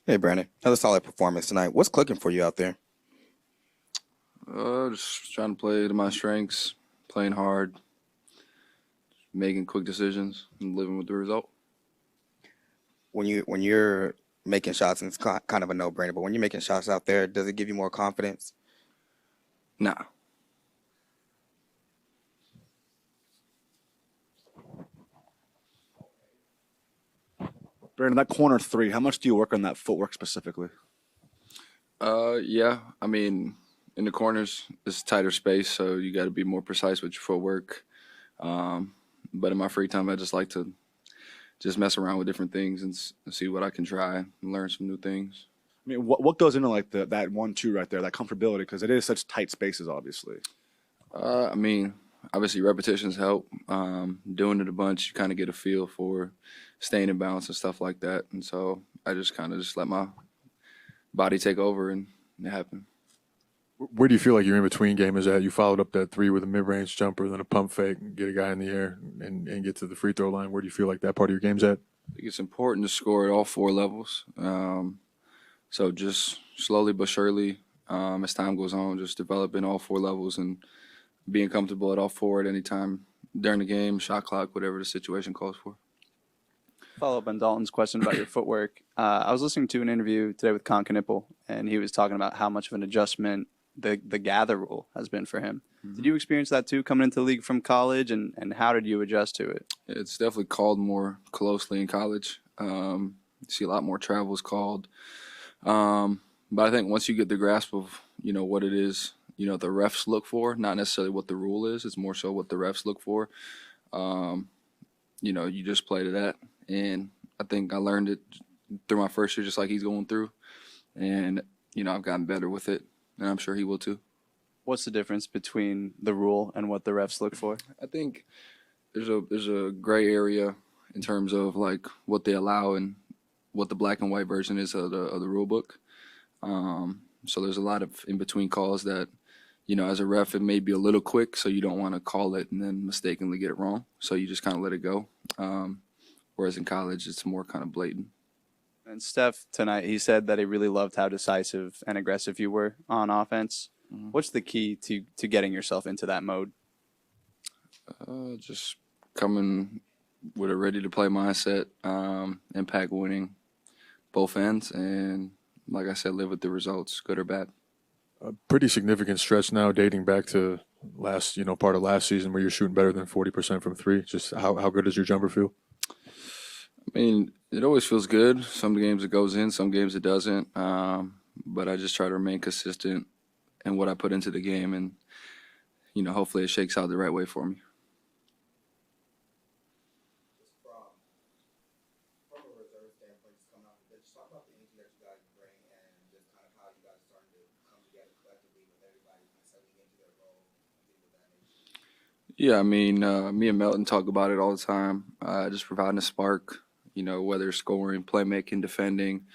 Hey, Brandon. Another solid performance tonight. What's clicking for you out there? Just trying to play to my strengths, playing hard, making quick decisions, and living with the result. When you're making shots, and it's kind of a no-brainer, but when you're making shots out there, does it give you more confidence? Nah, Brandon, that corner three, how much do you work on that footwork specifically? yeah. I mean, in the corners, it's tighter space, so you got to be more precise with your footwork. Um, but in my free time, I just like to just mess around with different things and see what I can try and learn some new things. I mean, what goes into like that 1-2 right there, that comfortability, because it is such tight spaces, obviously. I mean, obviously repetitions help. Doing it a bunch, you kind of get a feel for staying in balance and stuff like that. And so I just kind of just let my body take over and it happened. Where do you feel like your in between game is at? You followed up that three with a mid range jumper, then a pump fake, and get a guy in the air and get to the free throw line. Where do you feel like that part of your game's at? I think it's important to score at all four levels. So just slowly but surely, as time goes on, just developing all four levels and being comfortable at all four at any time during the game, shot clock, whatever the situation calls for. Follow up on Dalton's question about your footwork. I was listening to an interview today with Con Knipple, and he was talking about how much of an adjustment the gather rule has been for him. Mm-hmm. Did you experience that too, coming into the league from college, and how did you adjust to it? It's definitely called more closely in college. You see a lot more travels called. But I think once you get the grasp of, what it is, the refs look for, not necessarily what the rule is, it's more so what the refs look for. You just play to that. And I think I learned it through my first year, just like he's going through. And, I've gotten better with it, and I'm sure he will too. What's the difference between the rule and what the refs look for? I think there's a gray area in terms of like what they allow and what the black and white version is of the rule book. So there's a lot of in between calls that, as a ref, it may be a little quick, so you don't want to call it and then mistakenly get it wrong. So you just kind of let it go. Whereas in college, it's more kind of blatant. And Steph tonight, he said that he really loved how decisive and aggressive you were on offense. Mm-hmm. What's the key to getting yourself into that mode? Just coming with a ready to play mindset, impact winning both ends, and like I said, live with the results, good or bad. A pretty significant stretch now, dating back to part of last season, where you're shooting better than 40% from three. Just how good does your jumper feel? I mean, it always feels good. Some games it goes in, some games it doesn't. But I just try to remain consistent in what I put into the game, and hopefully it shakes out the right way for me. From a reserve standpoint, just coming off the bench, talk about the energy that you guys bring and just kind of how you guys are starting to come together collectively with everybody kind of settling into their role and things of that nature. Yeah, I mean, me and Melton talk about it all the time. Just providing a spark, whether scoring, playmaking, defending,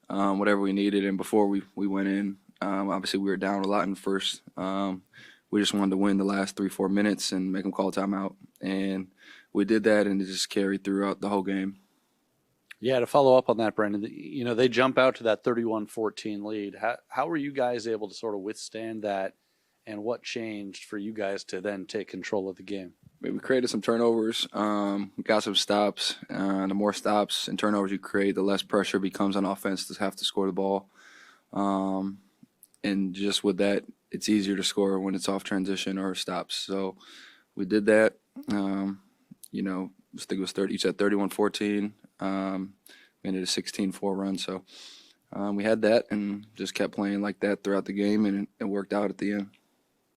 whatever we needed. And before we went in, obviously we were down a lot in the first. We just wanted to win the last 3-4 minutes and make them call timeout. And we did that, and it just carried throughout the whole game. Yeah, to follow up on that, Brandon, they jump out to that 31-14 lead. How were you guys able to sort of withstand that, and what changed for you guys to then take control of the game? We created some turnovers, got some stops. The more stops and turnovers you create, the less pressure becomes on offense to have to score the ball. And just with that, it's easier to score when it's off transition or stops. So we did that. I think it was 30. You said 31-14. We ended a 16-4 run. So we had that and just kept playing like that throughout the game, and it worked out at the end.